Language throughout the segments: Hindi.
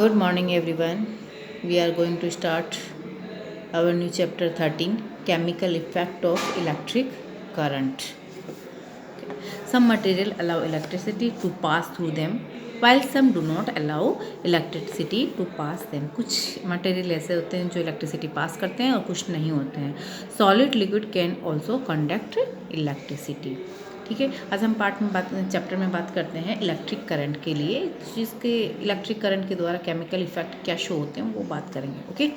Good morning, everyone. We are going to start our new chapter 13, Chemical Effect of Electric Current. Some material allow electricity to pass through them, while some do not allow electricity to pass them. कुछ मटेरियल ऐसे होते हैं जो इलेक्ट्रिसिटी पास करते हैं और कुछ नहीं होते हैं. Solid liquid can also conduct electricity. ठीक है, आज हम चैप्टर में बात करते हैं इलेक्ट्रिक करंट के लिए, जिसके इलेक्ट्रिक करंट के द्वारा केमिकल इफेक्ट क्या शो होते हैं वो बात करेंगे. Okay,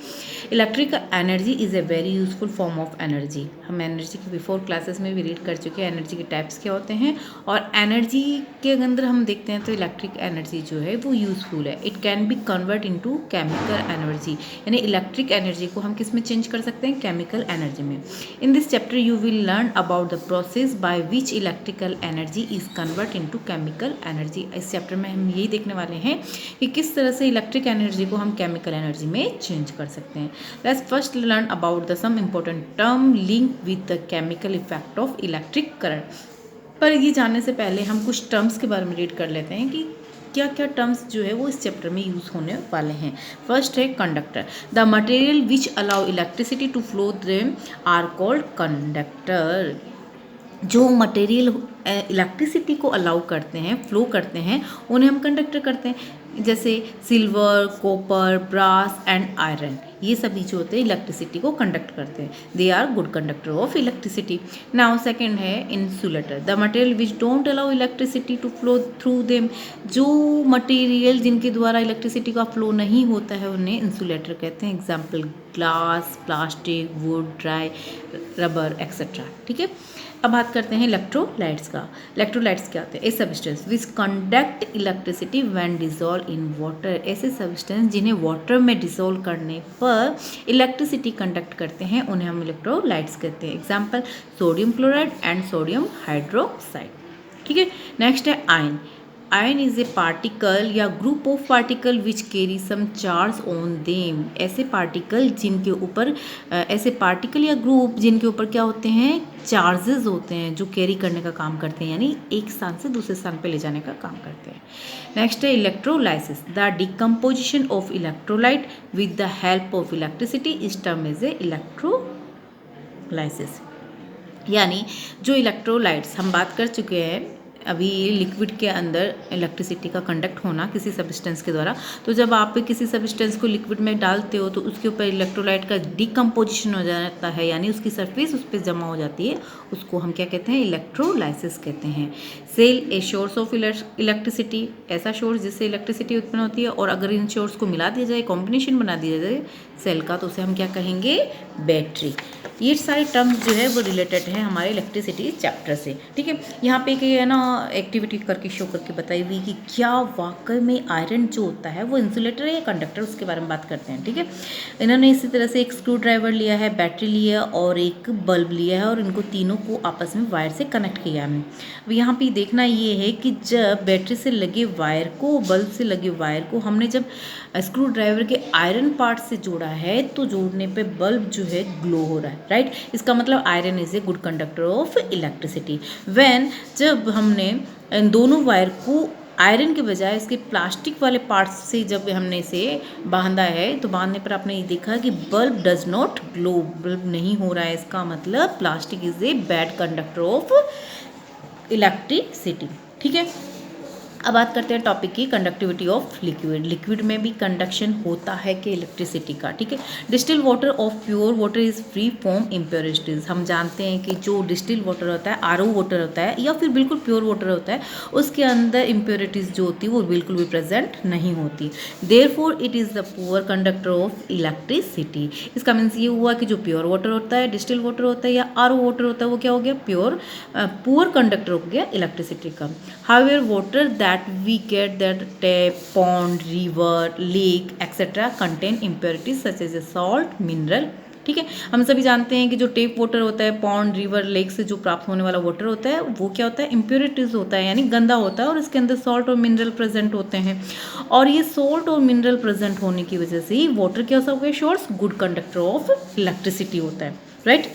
electric energy is a very useful form of energy. हम एनर्जी के बिफोर क्लासेस में भी रीड कर चुके हैं एनर्जी के टाइप्स क्या होते हैं, और एनर्जी के अंदर हम देखते हैं तो इलेक्ट्रिक एनर्जी जो है वो यूजफुल है. It can be convert into chemical energy, यानी इलेक्ट्रिक एनर्जी को हम किस में चेंज कर सकते हैं, केमिकल एनर्जी में. In this chapter you will learn about the process by which electrical energy is convert into chemical energy. इस चैप्टर में हम यही देखने वाले हैं कि किस तरह से इलेक्ट्रिक एनर्जी को हम केमिकल एनर्जी में चेंज कर सकते हैं. Let's first learn about the some important term link with the chemical effect of electric current. पर ये जानने से पहले हम कुछ टर्म्स के बारे में रीड कर लेते हैं कि क्या क्या टर्म्स जो है वो इस चैप्टर में यूज़ होने वाले हैं. फर्स्ट है conductor. The material which allow electricity to flow them are called conductor. जो मटेरियल इलेक्ट्रिसिटी को अलाउ करते हैं, फ्लो करते हैं, उन्हें हम कंडक्टर करते हैं. जैसे silver, copper, brass and iron, ये सभी जो होते हैं इलेक्ट्रिसिटी को कंडक्ट करते हैं. They are good conductor of electricity. Now second है insulator. The material which don't allow electricity to flow through them. जो मटेरियल जिनके द्वारा इलेक्ट्रिसिटी का फ्लो नहीं होता है उन्हें इंसुलेटर कहते हैं. Example glass, plastic, would, dry rubber etcetera. ठीक है, अब बात करते हैं इलेक्ट्रोलाइट्स का. इलेक्ट्रोलाइट्स क्या होते हैं? A substance which conduct electricity when dissolve in water. ऐसे सब्सटेंस जिन्हें वाटर में डिसॉल्व करने पर इलेक्ट्रिसिटी कंडक्ट करते हैं उन्हें हम इलेक्ट्रोलाइट्स कहते हैं. Example sodium chloride and sodium hydroxide. ठीक है, नेक्स्ट है ion. Ion is a particle या group of particle which carry some charge on them. ऐसे पार्टिकल जिनके ऊपर ऐसे पार्टिकल या ग्रुप जिनके ऊपर क्या होते हैं, चार्जेस होते हैं, जो कैरी करने का काम करते हैं, यानी एक स्थान से दूसरे स्थान पे ले जाने का काम करते हैं. नेक्स्ट है electrolysis. The decomposition of electrolyte with the help of electricity is term as a electrolysis. यानी जो इलेक्ट्रोलाइट्स हम बात कर चुके हैं अभी, लिक्विड के अंदर इलेक्ट्रिसिटी का कंडक्ट होना किसी सब्सटेंस के द्वारा. तो जब आप किसी सब्सटेंस को लिक्विड में डालते हो तो उसके ऊपर इलेक्ट्रोलाइट का डिकम्पोजिशन हो जाता है, यानी उसकी सरफेस उस पर जमा हो जाती है. उसको हम क्या कहते हैं, इलेक्ट्रोलाइसिस कहते हैं. Cell a source of electricity. ऐसा सोर्स जिससे इलेक्ट्रिसिटी उत्पन्न होती है, और अगर इन सोर्स को मिला दिया जाए, कॉम्बिनेशन बना दिया जाए सेल का, तो उसे हम क्या कहेंगे, बैटरी. ये सारे टर्म्स जो है वो रिलेटेड है हमारे इलेक्ट्रिसिटी चैप्टर से. ठीक है, यहाँ पे एक है ना एक्टिविटी करके शो करके बताई हुई कि क्या वाकई में आयरन जो होता है वो इंसुलेटर है या कंडक्टर, उसके बारे में बात करते हैं. ठीक है, इन्होंने इसी तरह से एक स्क्रू ड्राइवर लिया है, बैटरी लिया और एक बल्ब लिया है, और इनको तीनों को आपस में वायर से कनेक्ट किया है. अब यहाँ पे देखना ये है कि जब बैटरी से लगे वायर को, बल्ब से लगे वायर को हमने जब स्क्रू ड्राइवर के आयरन पार्ट से जोड़ा है तो जोड़ने पे बल्ब जो है ग्लो हो रहा है. राइट, इसका मतलब iron is a good conductor of electricity. When जब हमने इन दोनों वायर को आयरन के बजाय इसके प्लास्टिक वाले पार्ट्स से जब हमने इसे बांधा है, तो बांधने पर आपने ये देखा कि bulb does not glow, bulb नहीं हो रहा है. इसका मतलब plastic is a bad conductor of electricity. ठीक है, अब बात करते हैं टॉपिक की कंडक्टिविटी ऑफ लिक्विड. लिक्विड में भी कंडक्शन होता है कि इलेक्ट्रिसिटी का. ठीक है, distil water of pure water is free from impurities. हम जानते हैं कि जो डिस्टिल वाटर होता है, आरओ वाटर होता है या फिर बिल्कुल प्योर वाटर होता है, उसके अंदर इम्प्योरिटीज जो होती है वो बिल्कुल भी प्रेजेंट नहीं होती. Therefore it is the poor conductor of electricity. इसका मीन्स ये हुआ कि जो प्योर वाटर होता है, डिस्टिल वाटर होता है या आरओ वाटर होता है, वो क्या हो गया, पुअर कंडक्टर हो गया इलेक्ट्रिसिटी का. However water that we get that tap, pond, river, lake etc. contain impurities such as a salt, mineral. ठीक है, हम सभी जानते हैं कि जो टेप वाटर होता है, पॉन्ड, रिवर, लेक से जो प्राप्त होने वाला वाटर होता है वो क्या होता है, इम्प्योरिटीज होता है, यानी गंदा होता है, और इसके अंदर सॉल्ट और मिनरल प्रेजेंट होते हैं. और ये सॉल्ट और मिनरल प्रेजेंट होने की वजह से ही वाटर क्या हो गया, source good conductor of electricity होता है. Right.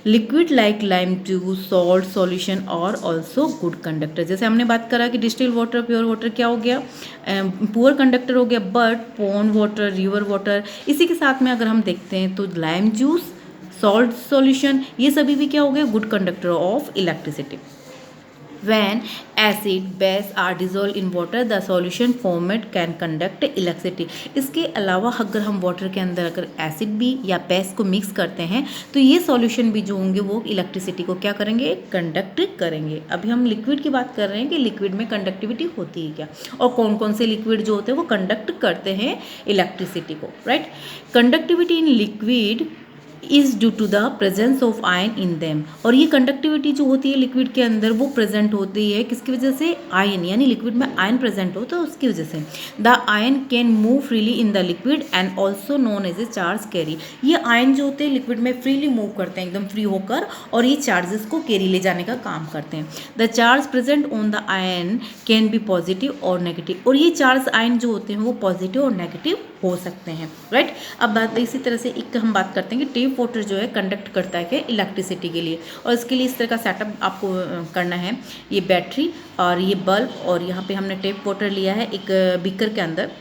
Liquid like lime juice, salt solution और ऑल्सो गुड कंडक्टर। जैसे हमने बात करा कि डिस्टिल वाटर, प्योर वाटर क्या हो गया, पुअर कंडक्टर हो गया, but pond water, river water, इसी के साथ में अगर हम देखते हैं तो लाइम जूस, सॉल्ट सॉल्यूशन, ये सभी भी क्या हो गया, good conductor of electricity. When acid, base are dissolved in water, the solution formed can conduct electricity। इसके अलावा अगर हम वाटर के अंदर अगर एसिड भी या बेस को मिक्स करते हैं तो ये सॉल्यूशन भी जो होंगे वो इलेक्ट्रिसिटी को क्या करेंगे, कंडक्ट करेंगे। अभी हम लिक्विड की बात कर रहे हैं कि लिक्विड में कंडक्टिविटी होती है क्या, और कौन कौन से लिक्विड जो होते हैं वो कंडक्ट करते हैं इलेक्ट्रिसिटी को, right. Conductivity in liquid is due to the presence of ion in them. और ये कंडक्टिविटी जो होती है लिक्विड के अंदर वो प्रेजेंट होती है किसकी वजह से, आयन, यानी लिक्विड में आयन प्रेजेंट हो तो उसकी वजह से। The ion can move freely in the liquid and also known as a charge carry. ये आयन जो होते हैं लिक्विड में फ्रीली मूव करते हैं, एकदम फ्री होकर, और ये चार्जेस को कैरी ले जाने का काम करते हैं। The charge present on the ion can be positive और नेगेटिव। और ये चार्ज आयन जो होते हैं वो पॉजिटिव और नेगेटिव हो सकते हैं, राइट। अब बात इसी तरह से एक हम बात करते हैं कि टेप वाटर जो है कंडक्ट करता है कि इलेक्ट्रिसिटी के लिए, और इसके लिए इस तरह का सेटअप आपको करना है। ये बैटरी और ये बल्ब, और यहाँ पे हमने टेप वाटर लिया है एक बीकर के अंदर,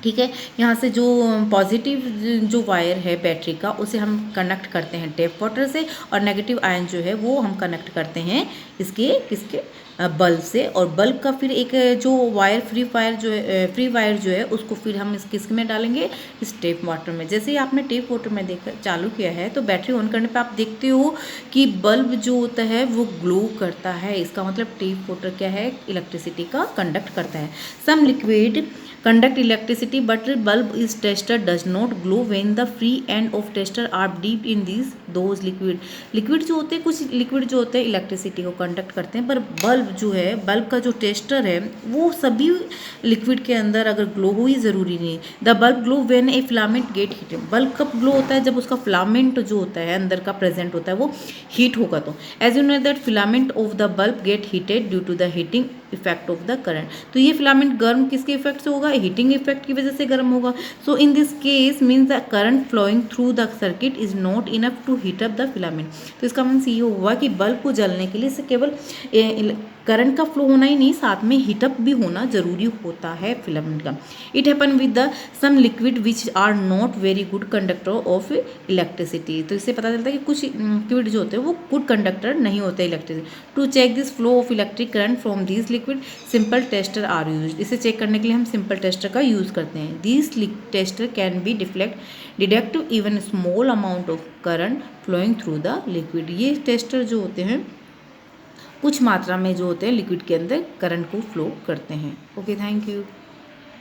ठीक है। यहाँ से जो पॉजिटिव जो वायर है बैटरी का उसे हम कनेक्ट करते हैं टेप वाटर से, और नेगेटिव आयन जो है वो हम कनेक्ट करते हैं किसके बल्ब से। और बल्ब का फिर एक जो वायर फ्री वायर जो है उसको फिर हम किस में डालेंगे, इस टेप वाटर में। जैसे ही आपने टेप वाटर में देख चालू किया है तो बैटरी ऑन करने पे आप देखते हो कि बल्ब जो होता है वो ग्लो करता है। इसका मतलब टेप वाटर क्या है, इलेक्ट्रिसिटी का कंडक्ट करता है। सम liquid conduct electricity but bulb is tester does not glow when the free end of tester are deep in these those liquid जो होते हैं, कुछ लिक्विड जो होते हैं इलेक्ट्रिसिटी को कंडक्ट करते हैं, पर बल्ब जो है, बल्ब का जो टेस्टर है वो सभी लिक्विड के अंदर अगर ग्लो हो ही ज़रूरी नहीं। The bulb glow when A filament get heat. Bulb कब ग्लो होता है, जब उसका फिलामेंट जो होता है अंदर का प्रेजेंट होता है वो हीट होगा। तो as you know that filament of the bulb get heated due to the heating effect of the current. तो ये फिलामेंट गर्म किसके इफेक्ट से होगा, हीटिंग इफेक्ट की वजह से गर्म होगा। So in this case means the current flowing through the circuit is not enough to heat up the filament. तो इसका मीन्स ये हुआ कि बल्ब को जलने के लिए केवल करंट का फ्लो होना ही नहीं, साथ में हीटअप भी होना जरूरी होता है फिलामेंट का। It happen with the some liquid which are not very good conductor of electricity. तो इससे पता चलता है कि कुछ लिक्विड जो होते हैं वो गुड कंडक्टर नहीं होते electricity. To check this flow of electric current from this liquid simple tester are use. इसे चेक करने के लिए हम सिंपल टेस्टर का यूज़ करते हैं। This tester can be detect even small amount of current flowing through the liquid. ये टेस्टर जो होते हैं कुछ मात्रा में जो होते हैं लिक्विड के अंदर करंट को फ्लो करते हैं। Okay, thank you.